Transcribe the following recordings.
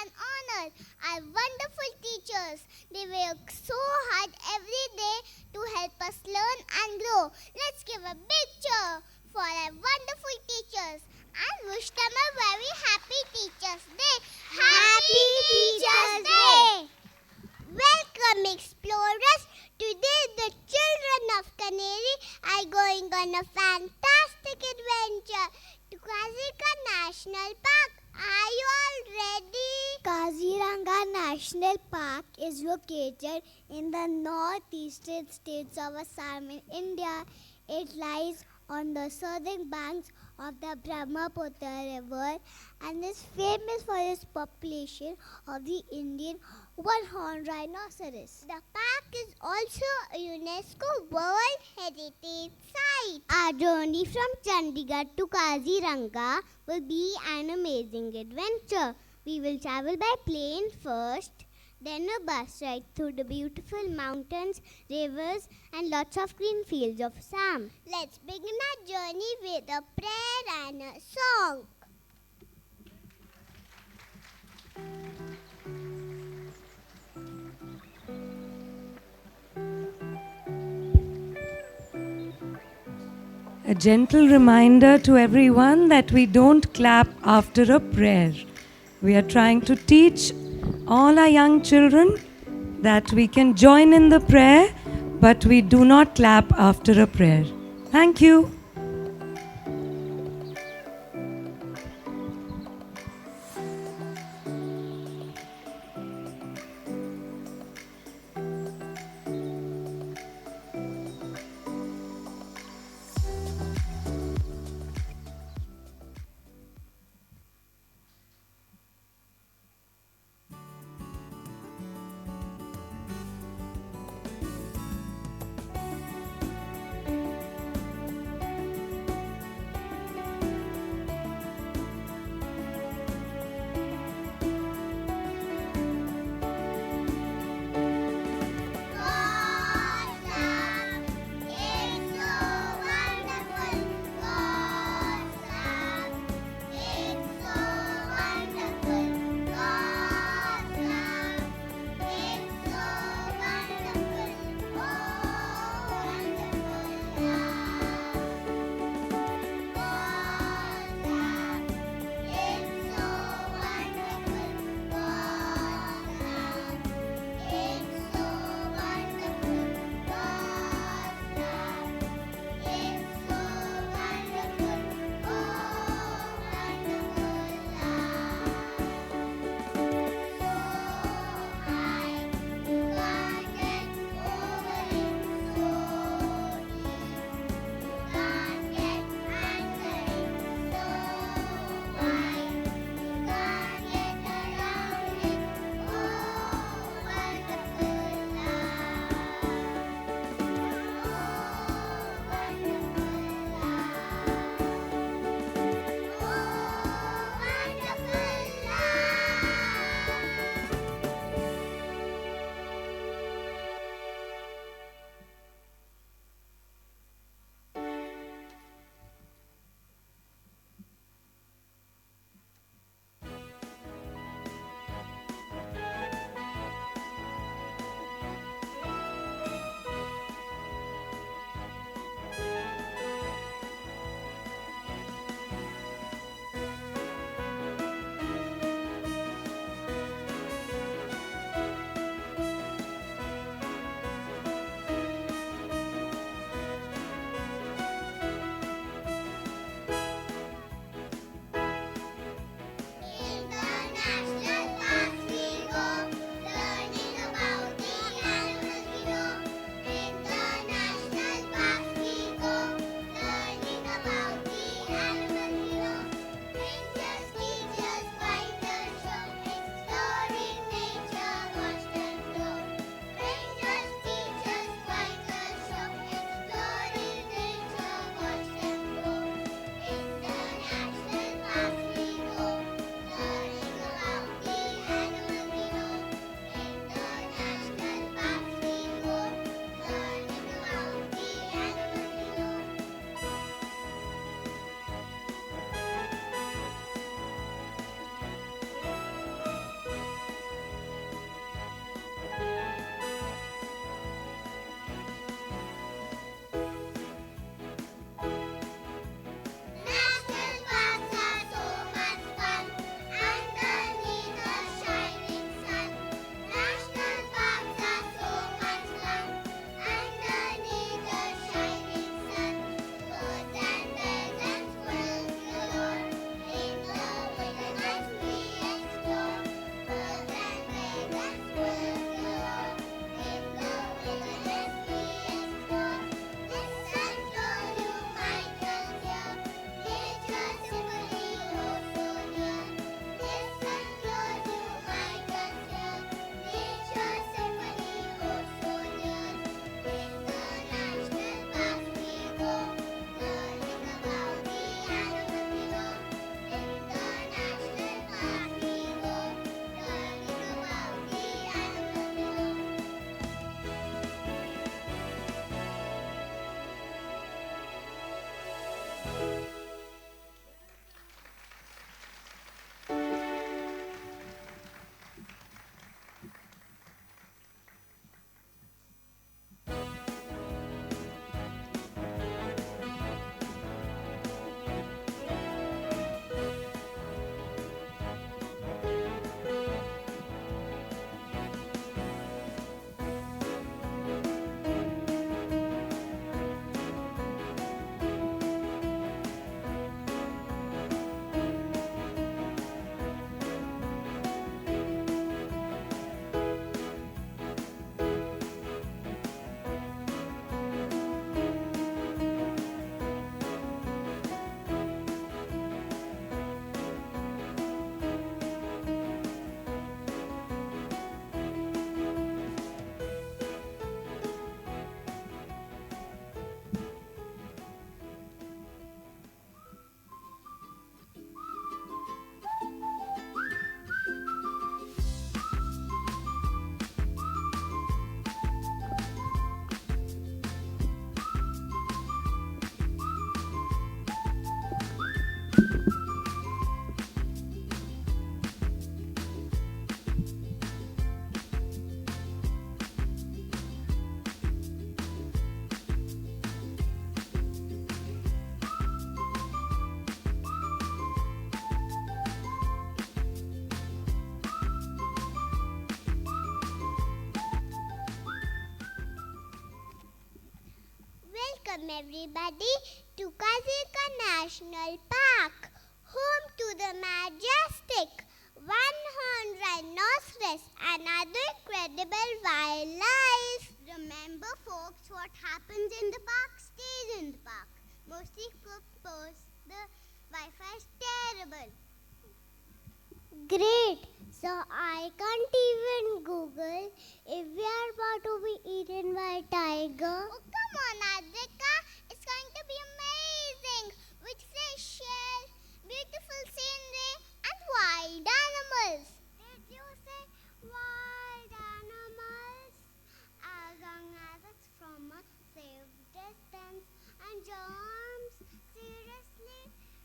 and honored our wonderful teachers. They work so hard every day to help us learn and grow. Let's give a big cheer for our wonderful teachers and wish them a very happy Teachers' Day. Happy Teachers' Day! Welcome explorers. Today the children of Canary are going on a fantastic adventure to Kaziranga National Park. Are you all ready? Kaziranga National Park is located in the northeastern states of Assam in India. It lies on the southern banks of the Brahmaputra River and is famous for its population of the Indian one-horned rhinoceros. The park is also a UNESCO World Heritage Site. Our journey from Chandigarh to Kaziranga will be an amazing adventure. We will travel by plane first, then a bus ride through the beautiful mountains, rivers, and lots of green fields of Assam. Let's begin our journey with a prayer and a song. A gentle reminder to everyone that we don't clap after a prayer. We are trying to teach all our young children that we can join in the prayer, but we do not clap after a prayer. Thank you. everybody to Kaziranga National Park, home to the majestic one-horned rhinoceros and other incredible wildlife. Remember, folks, what happens in the park stays in the park. Mostly because the Wi-Fi is terrible. Great. So I can't even Google if we are about to be eaten by a tiger. Oh, come on, Adrika. It's going to be amazing with fresh air, beautiful scenery, and wild animals. Did you say wild animals? As long as it's from a safe distance and germs. Seriously,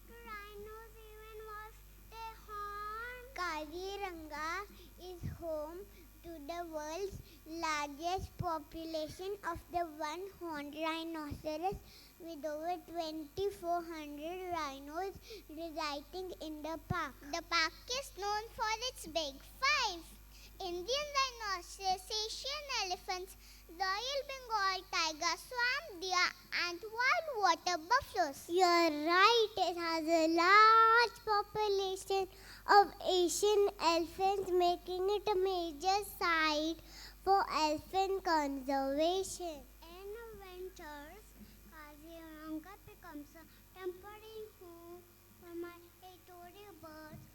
do rhinos even wash their horns? Kaziranga is home to the world's largest population of the one-horned rhinoceros, with over 2,400 rhinos residing in the park. The park is known for its big five: Indian rhinoceros, Asian elephants, Royal Bengal tiger, swamp deer, and wild water buffaloes. You're right, it has a large population of Asian elephants, making it a major site for elephant conservation. In winters, Kaziranga becomes a temporary home for migratory birds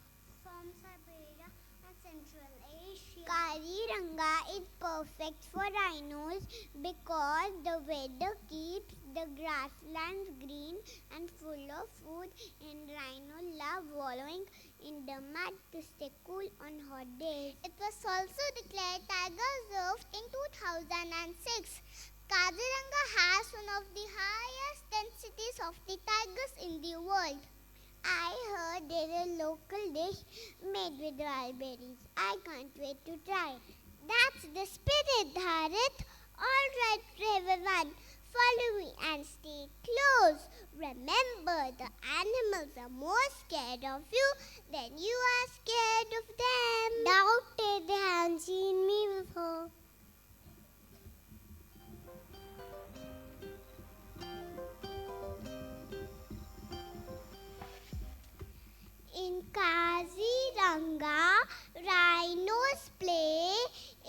from Siberia and Central Asia. Kaziranga is perfect for rhinos because the weather keeps the grasslands green and full of food, and rhinos love wallowing in the mud to stay cool on hot days. It was also declared Tiger Reserve in 2006. Kaziranga has one of the highest densities of the tigers in the world. I heard there's a local dish made with wild berries. I can't wait to try. That's the spirit, Harit. All right, everyone, follow me and stay close. Remember, the animals are more scared of you than you are scared of them. Doubt it, they haven't seen me before. In Kaziranga, rhinos play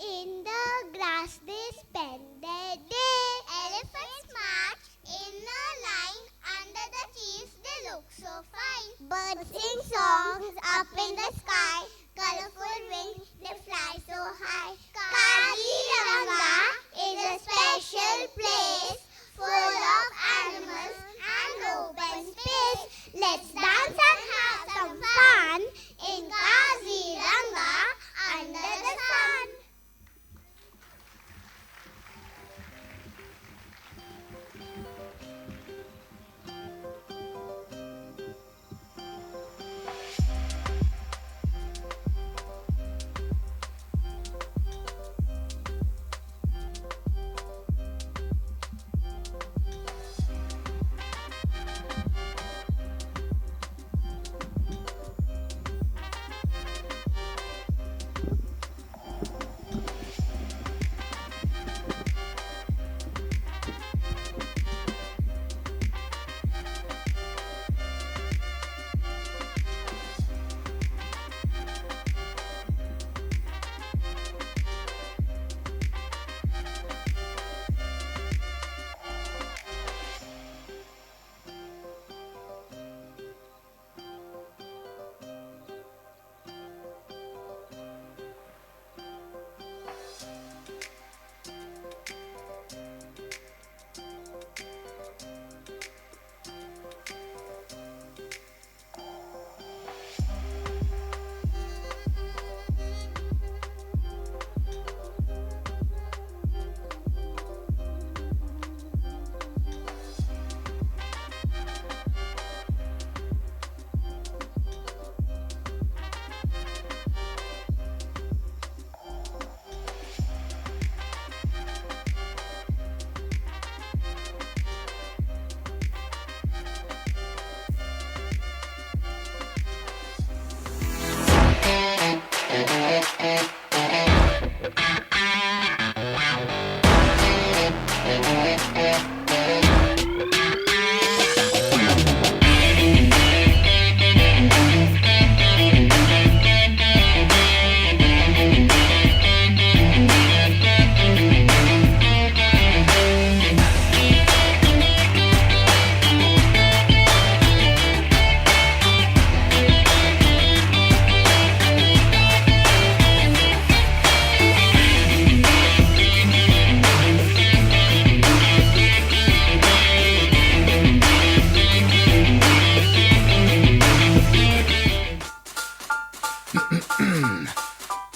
in the grass, they spend their day. Elephants march in a line under the trees, they look so fine. Birds sing songs up in the sky, colorful wings, they fly so high. Kaziranga is a special place full of animals and open space. Let's dance and have some fun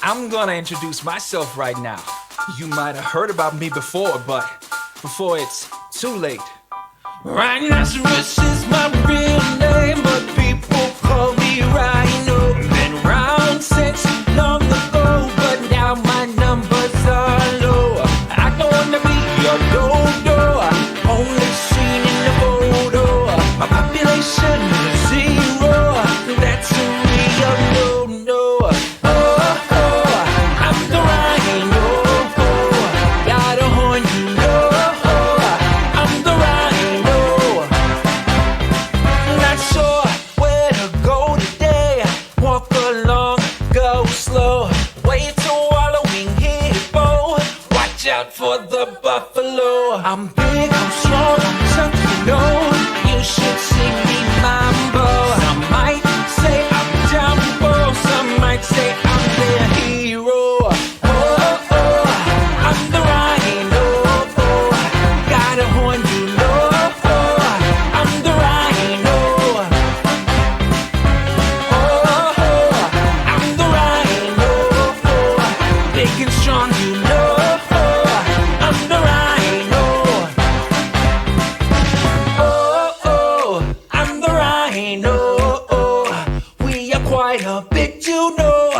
I'm gonna introduce myself right now. You might have heard about me before, but before it's too late. Rhinoceros is my real name, but people call me Rhino. Been around since long ago, but now my numbers are low. I don't wanna be your dodo, only seen in the photo. My population is 0, that's a real no-no. I'm the rhino, got a horn, you know. I'm the rhino, not sure where to go today. Walk along, go slow, wait till wallowing hippo. Watch out for the buffalo. I'm big, I'm strong, I'm tough, you know. You should see me mambo. Some might say I'm Jumbo, some might say I'm their hero. I'm the rhino, got a horn, you know. I'm the rhino, I'm the rhino, big and strong, you know. I'm the rhino, I'm the rhino. We are quite a bit, you know.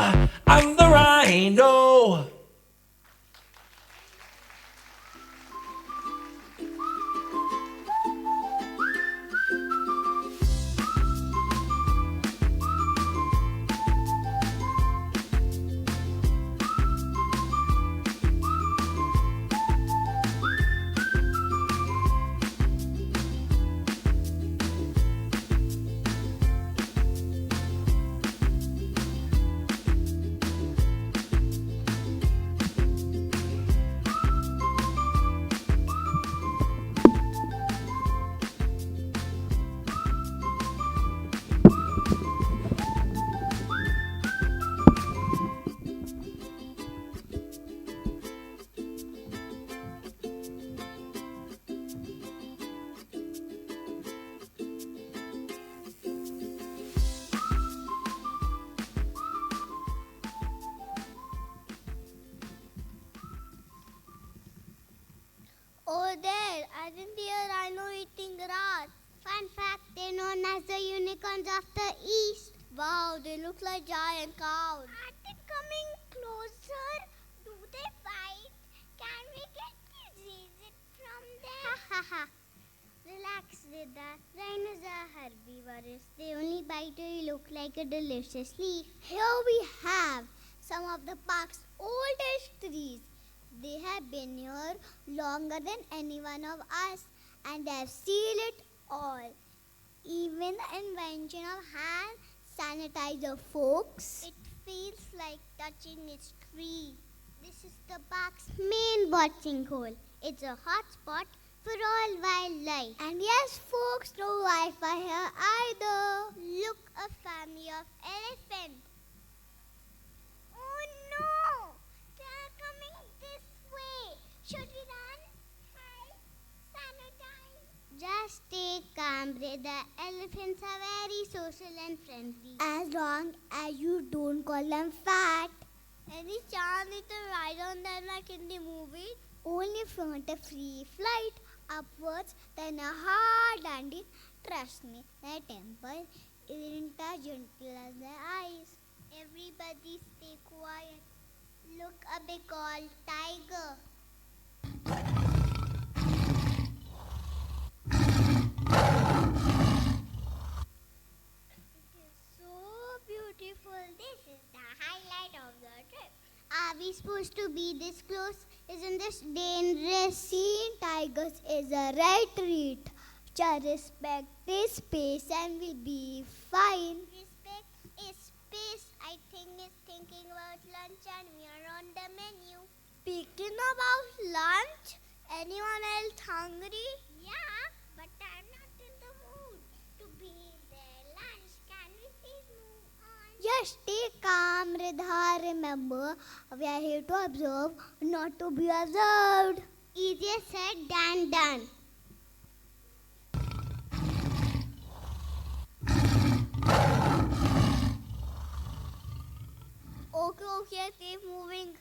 I'm the rhino. Oh, there, I didn't hear rhino eating grass. Fun fact, they're known as the unicorns of the east. Wow, they look like giant cows. Are they coming closer? Do they fight? Can we get diseases from them? Ha ha ha. Relax, Rida. Rhinos are herbivores. They only bite when you look like a delicious leaf. Here we have some of the park's oldest trees. They have been here longer than any one of us, and they have seen it all. Even the invention of hand sanitizer, folks. It feels like touching its tree. This is the park's main watching hole. It's a hot spot for all wildlife. And yes, folks, no Wi-Fi here either. Look, a family of elephants. Oh no! They're coming this way. Should we run? Hi, sanitize. Just stay calm, brother. Elephants are very social and friendly. As long as you don't call them fat. Any chance we can ride on them like in the movie? Only if you want a free flight upwards, then a hard landing. Trust me, their temper isn't as gentle as their eyes. Everybody stay quiet. Look, a big old tiger. It is so beautiful. This is the highlight of the trip. Are we supposed to be this close? Isn't this dangerous? Seeing tigers is a right treat. Just respect this space and we'll be fine. Respect is space. I think it's thinking about lunch and we are on the menu. Speaking about lunch, anyone else hungry? Yeah, but I'm not in the mood to be their lunch. Can we please move on? Just stay calm, Ridha. Remember, we are here to observe, not to be observed. Easier said than done. Okay, okay, keep moving.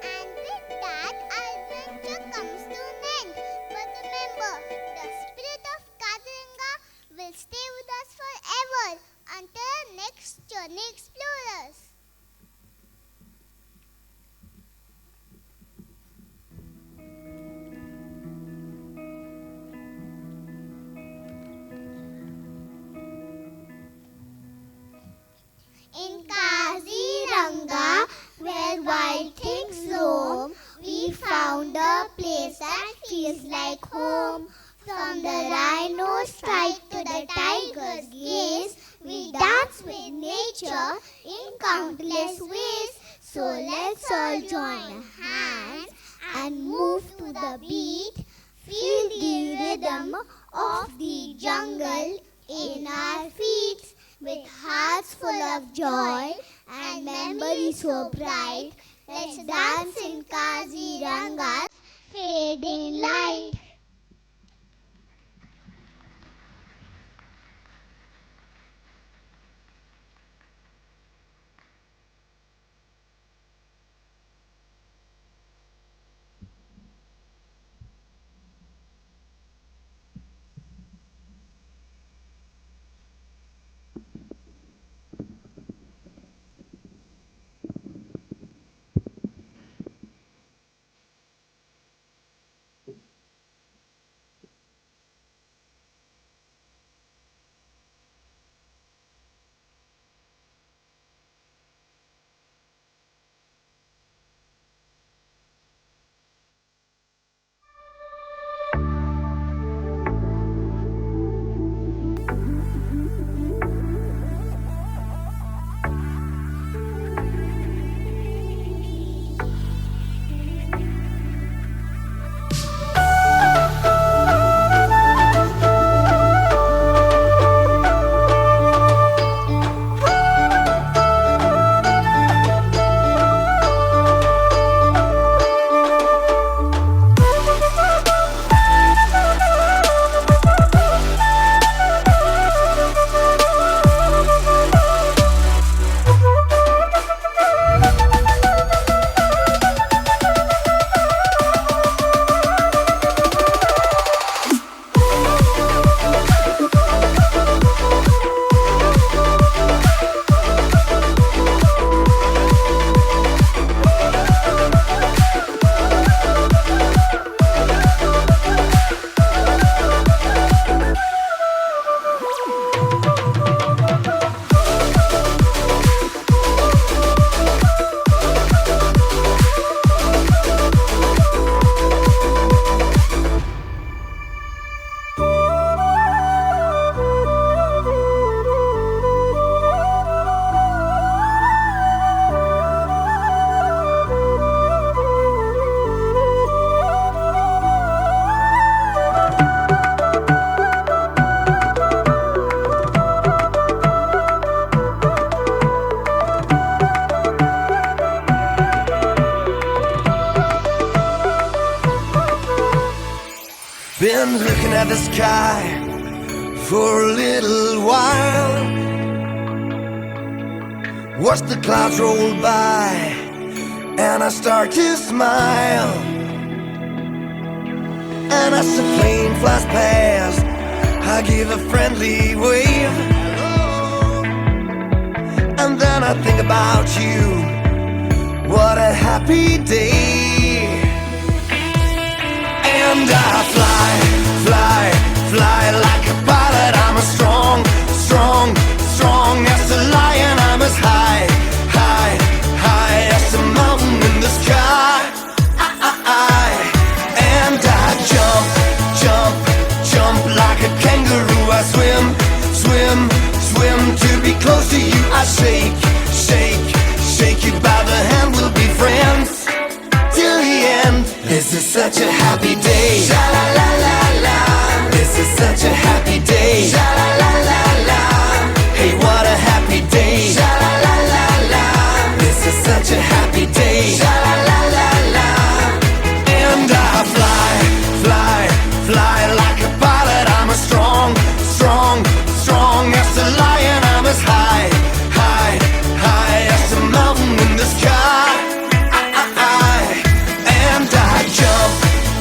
And with that, our adventure comes to an end. But remember, the spirit of Kaziranga will stay with us forever until our next journey explorers. In Kaziranga, where wild things roam, we found a place that feels like home. From the rhino's strike to the tiger's gaze, we dance with nature in countless ways. So let's all join hands and move to the beat. Feel the rhythm of the jungle in our feet. With hearts full of joy and memories so bright, let's dance in Kaziranga's fading light. Been looking at the sky for a little while. Watch the clouds roll by and I start to smile. And as the plane flies past, I give a friendly wave. And then I think about you. What a happy day. And I fly, fly, fly like a pilot. I'm as strong, strong, strong as a lion. I'm as high, high, high as a mountain in the sky. And I jump, jump, jump like a kangaroo. I swim, swim, swim to be close to you. I shake, shake, shake you by the hand. We'll be friends till the end. This is such a happy day. Sha la la la la. This is such a happy day. Sha la la la la. Hey, what a happy day. Sha la la la la. This is such a happy day. Sha la la la la. And I fly, fly, fly like a pilot. I'm as strong, strong, strong as a lion. I'm as high, high, high as a mountain in the sky. Jump,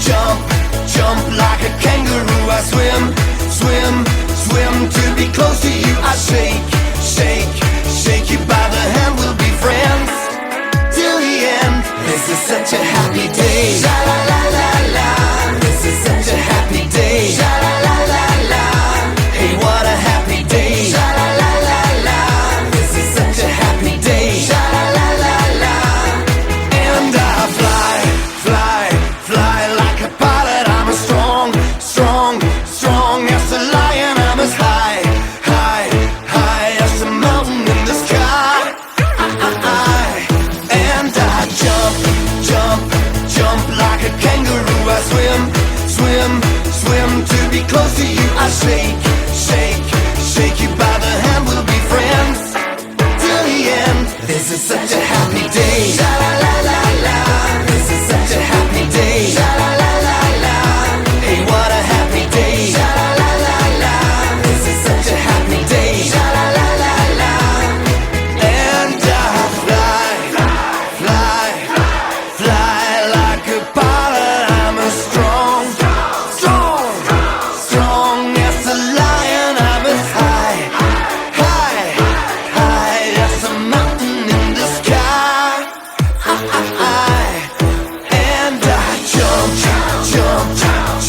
jump, jump like a kangaroo. I swim, swim, swim to be close to you. I shake, shake, shake you by the hand. We'll be friends till the end. This is such a happy day. Sha la la la la. This is such a happy day. Sha la la la la. Hey, what a happy day. Sha la la la la. This is such a happy day. Sha la la la la. And I fly, fly, fly like a pilot. I'm as strong, strong, strong as a lion. I'm as high, high, high as a mountain in the sky. And I jump, jump, jump like a kangaroo. I swim, swim, swim to be close to you. I shake, shake, shake you by the hand. We'll be friends till the end. This is such a happy day. Sha la la la la. This is such a happy day. Sha la la la la. Hey, what a happy day. Sha la la la la. This is such a happy day. Sha la la la la. And I fly, fly, fly like a pilot. I'm as strong, strong, strong as a lion. I'm as high, high, high as a mountain in the sky. And I jump, jump,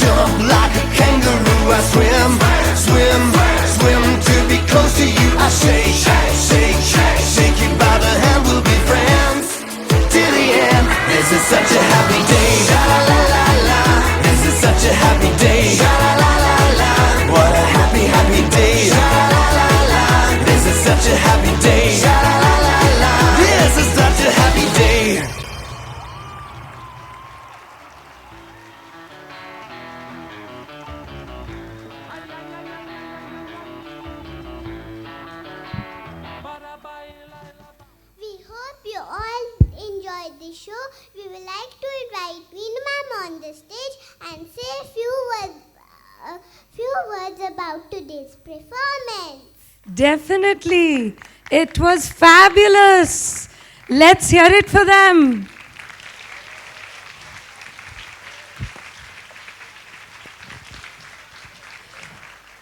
jump like a kangaroo. I swim, swim, swim to be close to you. I shake, shake, shake you by the hand. We'll be friends till the end. This is such a happy day. Sha la la la la. This is such a happy day. Sha la la la la. What a happy, happy day. Sha la la la la. This is such a happy day. Sha la la la la. This is such a happy day. We hope you all enjoyed the show. We would like to invite Veena Ma'am on the stage and say a few words about today's performance. Definitely. It was fabulous. Let's hear it for them.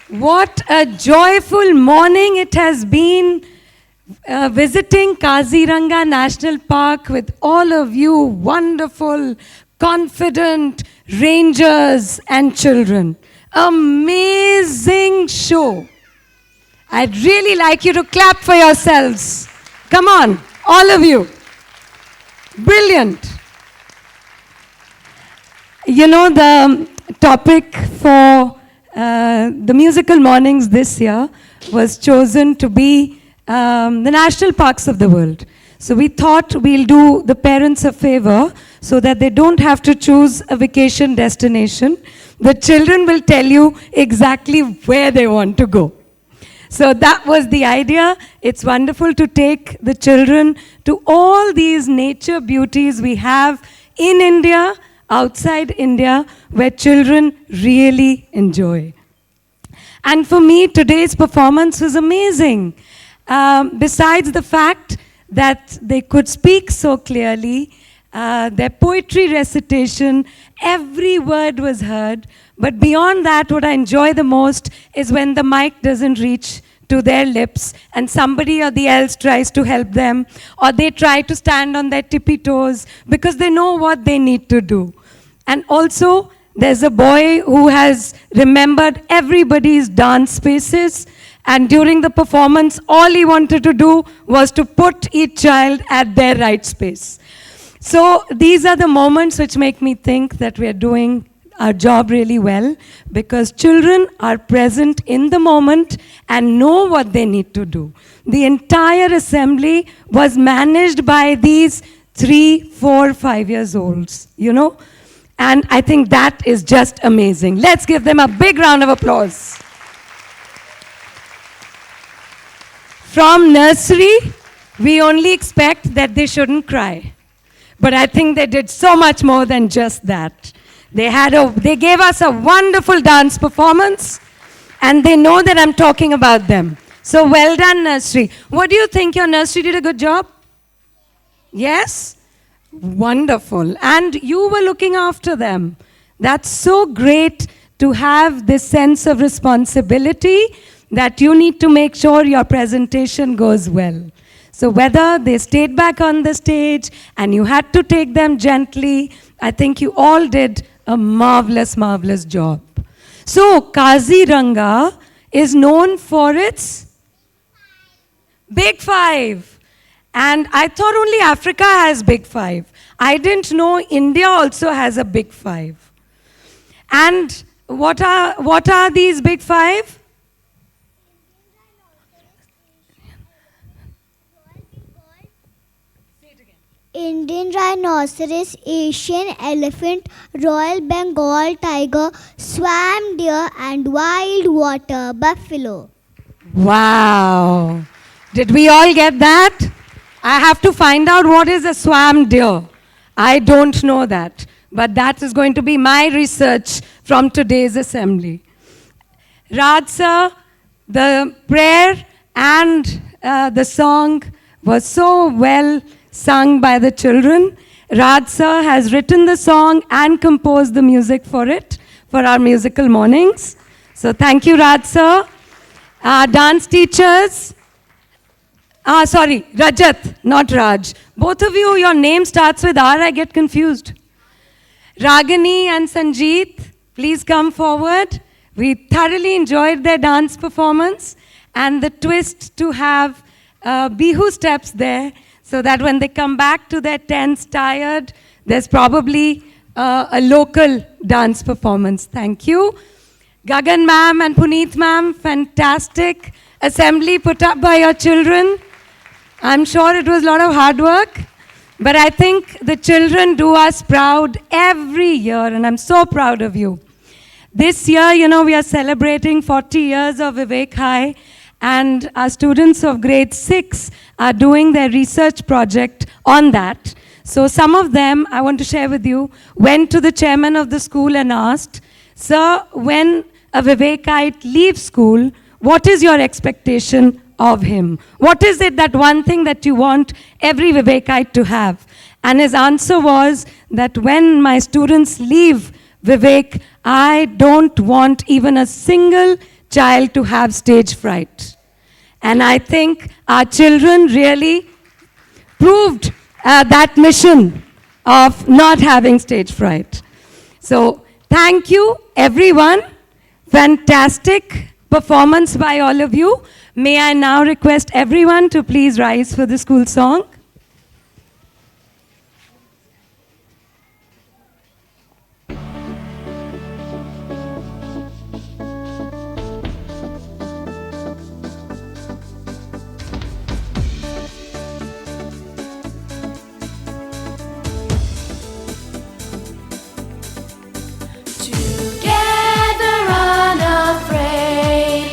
What a joyful morning it has been visiting Kaziranga National Park with all of you wonderful, confident rangers and children. Amazing show. I'd really like you to clap for yourselves. Come on, all of you. Brilliant. You know, the topic for the musical mornings this year was chosen to be the national parks of the world. So we thought we'll do the parents a favor so that they don't have to choose a vacation destination. The children will tell you exactly where they want to go. So that was the idea. It's wonderful to take the children to all these nature beauties we have in India, outside India, where children really enjoy. And for me, today's performance was amazing. Besides the fact that they could speak so clearly, their poetry recitation, every word was heard. But beyond that, what I enjoy the most is when the mic doesn't reach to their lips and somebody or the else tries to help them, or they try to stand on their tippy toes because they know what they need to do. And also, there's a boy who has remembered everybody's dance spaces, and during the performance, all he wanted to do was to put each child at their right space. So these are the moments which make me think that we are doing our job really well, because children are present in the moment and know what they need to do. The entire assembly was managed by these 3, 4, 5 years olds, you know? And I think that is just amazing. Let's give them a big round of applause. From nursery, we only expect that they shouldn't cry. But I think they did so much more than just that. They gave us a wonderful dance performance, and they know that I'm talking about them. So well done, nursery. What do you think? Your nursery did a good job? Yes? Wonderful. And you were looking after them. That's so great to have this sense of responsibility that you need to make sure your presentation goes well. So whether they stayed back on the stage and you had to take them gently, I think you all did a marvelous, marvelous job. So Kaziranga is known for its Big Five. And I thought only Africa has Big Five. I didn't know India also has a Big Five. And what are these Big Five? Indian rhinoceros, Asian elephant, Royal Bengal tiger, swamp deer, and wild water buffalo. Wow. Did we all get that? I have to find out what is a swamp deer. I don't know that. But that is going to be my research from today's assembly. Raj sir, the prayer and the song was so well sung by the children. Raj sir has written the song and composed the music for it, for our musical mornings. So thank you, Raj sir. Our dance teachers, Rajat, not Raj. Both of you, your name starts with R, I get confused. Ragini and Sanjeet, please come forward. We thoroughly enjoyed their dance performance and the twist to have Bihu steps there, so that when they come back to their tents tired, there's probably a local dance performance. Thank you. Gagan ma'am and Puneet ma'am, fantastic assembly put up by your children. I'm sure it was a lot of hard work, but I think the children do us proud every year, and I'm so proud of you. This year, you know, we are celebrating 40 years of Vivek High, and our students of grade 6 are doing their research project on that. So some of them, I want to share with you, went to the chairman of the school and asked, "Sir, when a Vivekite leaves school, what is your expectation of him? What is it, that one thing that you want every Vivekite to have?" And his answer was that when my students leave Vivek, I don't want even a single child to have stage fright. And I think our children really proved that mission of not having stage fright. So thank you, everyone. Fantastic. performance by all of you. May I now request everyone to please rise for the school song. Together unafraid,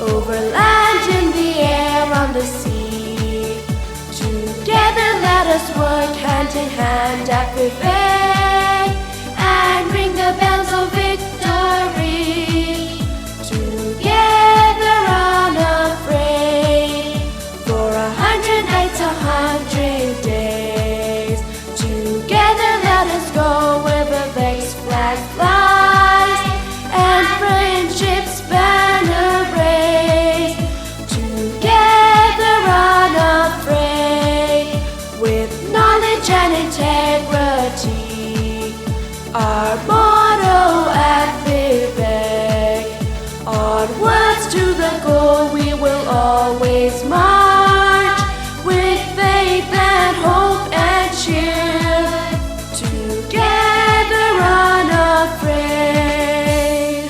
over land, in the air, on the sea. Together let us work hand in hand at Vivek and ring the bells of victory. Together unafraid, for 100 nights, 100 days. Together let us go where Vivek's flag flies and friendship's banner raise. Together unafraid, with knowledge and integrity, our motto at Vivek. Onwards to the goal we will always march, with faith and hope and cheer. Together unafraid.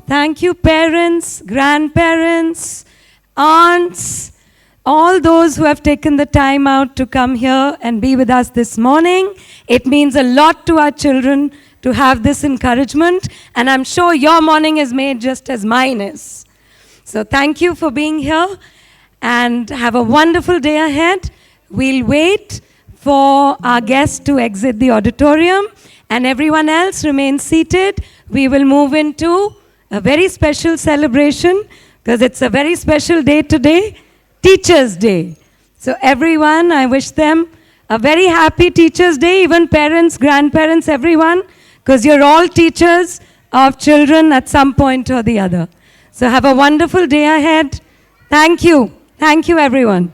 Thank you, parents, grandparents, aunts, all those who have taken the time out to come here and be with us this morning. It means a lot to our children to have this encouragement, and I'm sure your morning is made just as mine is. So thank you for being here, and have a wonderful day ahead. We'll wait for our guests to exit the auditorium, and everyone else remain seated. We will move into a very special celebration, because it's a very special day today, Teachers' Day. So everyone, I wish them a very happy Teachers' Day, even parents, grandparents, everyone, because you're all teachers of children at some point or the other. So have a wonderful day ahead. Thank you. Thank you, everyone.